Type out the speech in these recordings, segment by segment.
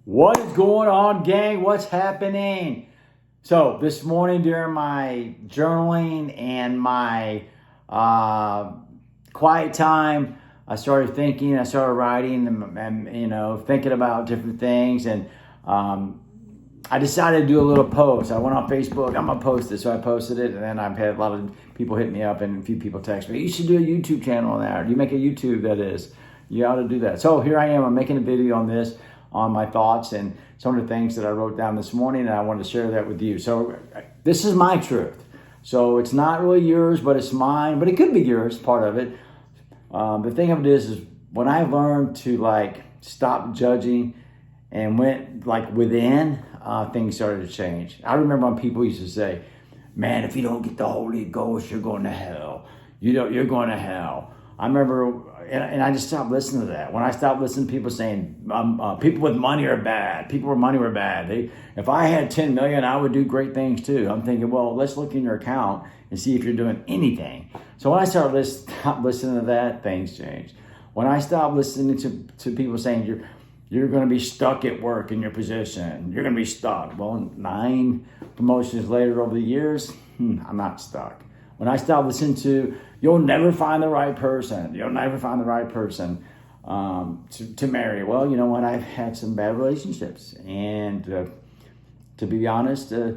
What is going on, gang? What's happening? So this morning during my journaling and my quiet time, I started thinking, I started writing and thinking about different things. And I decided to do a little post. I went on Facebook, I'm gonna post this. So I posted it, and then I've had a lot of people hit me up and a few people text me, you should do a YouTube channel on that. You make a YouTube, that is. You ought to do that. So here I am, I'm making a video on this, on my thoughts and some of the things that I wrote down this morning, and I wanted to share that with you. So this is my truth. So it's not really yours, but it's mine, but it could be yours, part of it. The thing of it is when I learned to stop judging and went within, things started to change. I remember when people used to say, man, if you don't get the Holy Ghost, you're going to hell. You're going to hell. I remember, and I just stopped listening to that. When I stopped listening to people saying people with money are bad, people with money were bad. If I had 10 million, I would do great things too. I'm thinking, well, let's look in your account and see if you're doing anything. So when I stopped listening to that, things changed. When I stopped listening to people saying you're going to be stuck at work in your position, you're going to be stuck. Well, 9 promotions later over the years, I'm not stuck. When I stopped listening to, you'll never find the right person. You'll never find the right person to marry. Well, you know what? I've had some bad relationships. And to be honest, I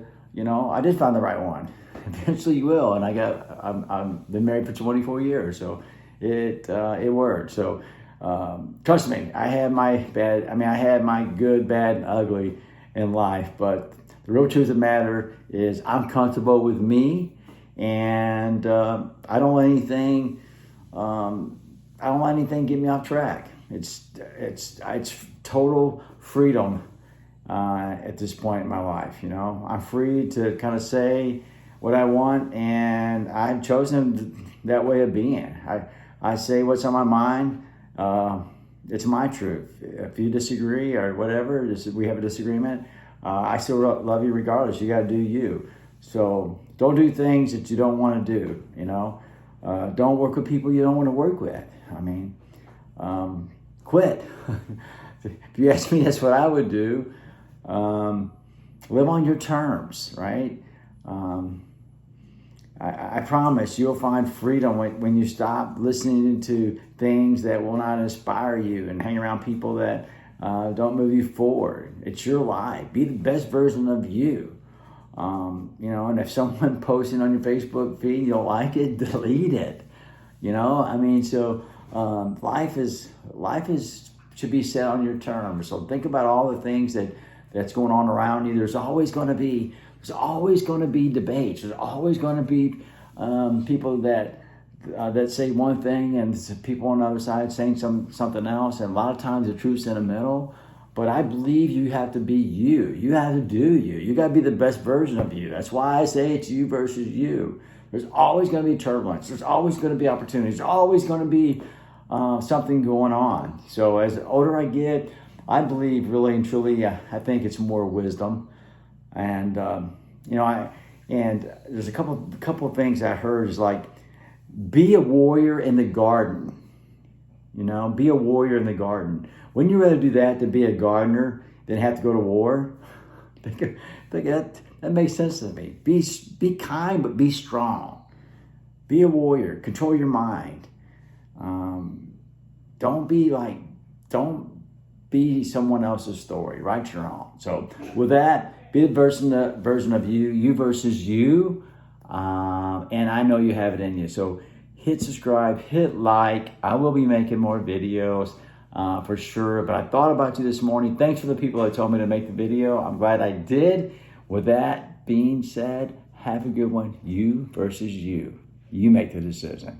did find the right one. Eventually you will. And I've been married for 24 years. So it worked. So trust me, I had my good, bad, and ugly in life. But the real truth of the matter is I'm comfortable with me. And I don't let anything get me off track. It's total freedom at this point in my life. I'm free to kind of say what I want, and I've chosen that way of being. I say what's on my mind. It's my truth. If you disagree or whatever, we have a disagreement, I still love you regardless. You got to do you. So don't do things that you don't want to do, Don't work with people you don't want to work with. Quit. If you ask me, that's what I would do. Live on your terms, right? I promise you'll find freedom when you stop listening to things that will not inspire you and hang around people that don't move you forward. It's your life. Be the best version of you. And if someone posting on your Facebook feed, you don't like it, delete it. Life should be set on your terms. So think about all the things that's going on around you. There's always going to be debates. There's always going to be people that say one thing and people on the other side saying something else. And a lot of times the truth's in the middle. But I believe you have to be you. You have to do you. You got to be the best version of you. That's why I say it's you versus you. There's always going to be turbulence. There's always going to be opportunities. There's always going to be something going on. So as older I get, I believe really and truly, I think it's more wisdom. And, and there's a couple of things I heard is be a warrior in the garden. Be a warrior in the garden. Wouldn't you rather do that than be a gardener than have to go to war? Think that makes sense to me. Be kind, but be strong. Be a warrior. Control your mind. Don't be someone else's story. Write your own. So with that, be the version of you versus you. And I know you have it in you. So hit subscribe, hit like. I will be making more videos. For sure, but I thought about you this morning. Thanks for the people that told me to make the video. I'm glad I did. With that being said, have a good one. You versus you. You make the decision.